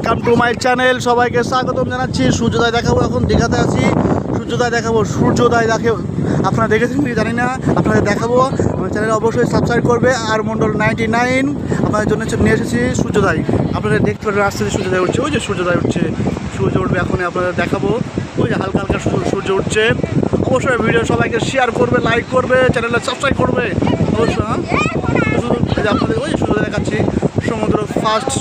Come to my channel. সবাইকে স্বাগতম জানাচ্ছি। সূর্যোদয় দেখাবো, এখন দীঘাতে আছি। সূর্যোদয় দেখাবো, সূর্যোদয় দেখে আপনারা দেখেছেন কি জানি না, আপনাদের দেখাবো। আমার চ্যানেল অবশ্যই সাবস্ক্রাইব করবে। আর মন্ডল 99 আপনাদের জন্য নিয়ে এসেছি সূর্যোদয়। আপনারা দেখতে পারেন আসতে সূর্যোদয় উঠছে, ওই যে সূর্যোদয় উঠছে, সূর্য উঠবে এখন আপনাদের দেখাবো। ওই যে হালকা হালকা সূর্য উঠছে। অবশ্যই ভিডিও সবাইকে শেয়ার করবে, লাইক করবে, চ্যানেলটা সাবস্ক্রাইব করবে অবশ্যই। হ্যাঁ, আপনাদের ওই সূর্যোদয় দেখাচ্ছি, সমুদ্র ফার্স্ট।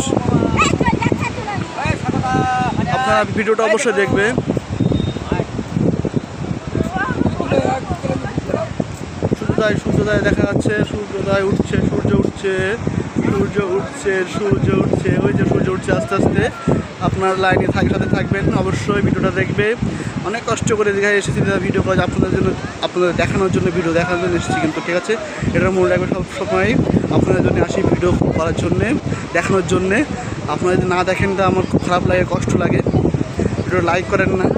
আপনারা ভিডিওটা অবশ্যই দেখবে। সূর্যোদয় দেখা যাচ্ছে, সূর্যোদয় উঠছে, সূর্য উঠছে, সূর্য উঠছে, সূর্য উঠছে, ওই যে সূর্য উঠছে আস্তে আস্তে। আপনার লাইনে সাথে থাকবেন, অবশ্যই ভিডিওটা দেখবে। অনেক কষ্ট করে দীঘায় এসেছি, ভিডিও করা আপনাদের জন্য, আপনাদের দেখানোর জন্য, ভিডিও দেখানোর জন্য এসেছি কিন্তু, ঠিক আছে? এটা মনে রাখবে সবসময়, আপনাদের জন্য আসি ভিডিও করার জন্যে, দেখানোর জন্যে। আপনারা যদি না দেখেন তা আমার খুব খারাপ লাগে, কষ্ট লাগে। ভিডিও লাইক করেন না।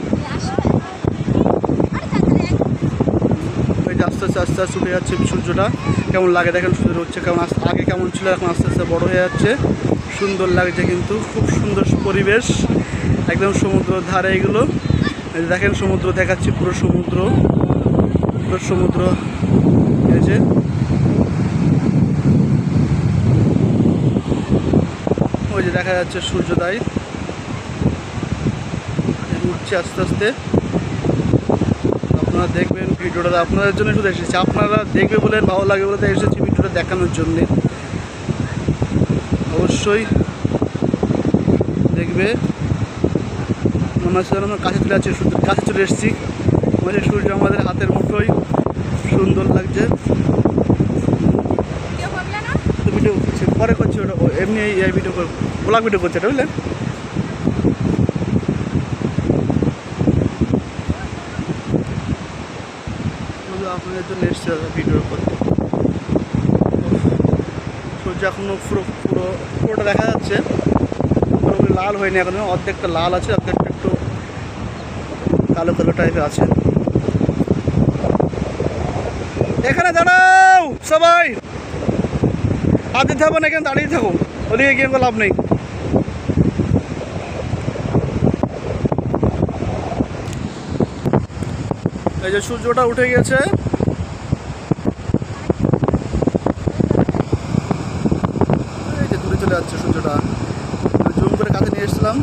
আস্তে আস্তে আস্তে আস্তে উঠে যাচ্ছে সূর্যটা। কেমন লাগে দেখেন, সূর্য উঠছে কেমন, আগে কেমন ছিল এখন আস্তে আস্তে বড় হয়ে যাচ্ছে। সুন্দর লাগছে কিন্তু, খুব সুন্দর পরিবেশ, একদম সমুদ্রের ধারে এগুলো। দেখেন সমুদ্র দেখাচ্ছি, পুরো সমুদ্র, পুরো সমুদ্র হয়েছে। ওই যে দেখা যাচ্ছে সূর্যোদয় উঠছে আস্তে আস্তে। আপনারা দেখবেন ভিডিওটা, আপনাদের জন্য শুধু এসেছি, আপনারা দেখবে বলে, ভালো লাগে বলে এসেছি ভিডিওটা দেখানোর জন্যে। অবশ্যই দেখবে। আমরা কাছে চলে যাচ্ছি, সূর্য কাছে চলে এসেছি। আমাদের সূর্য আমাদের হাতের মুঠোয়, সুন্দর লাগছে। ভিডিও করছে, পরে করছি ওটা, এমনি এই ভিডিও ব্লগ ভিডিও করছে, এটা বুঝলেন? আপনাদের জন্য এসছে ভিডিও করতে। সূর্য এখনো পুরোটা দেখা যাচ্ছে, পুরোপুরি লাল হয়নি এখনো, অর্ধেকটা লাল আছে, অর্ধেকটা একটু কালো কালো টাইপের আছে। এখানে দাঁড়াও সবাই, আর দিতে হবে না, এখানে দাঁড়িয়ে থাকো, ওদিকে গিয়ে লাভ নেই। এই যে সূর্যটা উঠে গেছে, এই যে দূরে চলে যাচ্ছে সূর্যটা। জুম করে কাছে নিয়ে এসেছিলাম।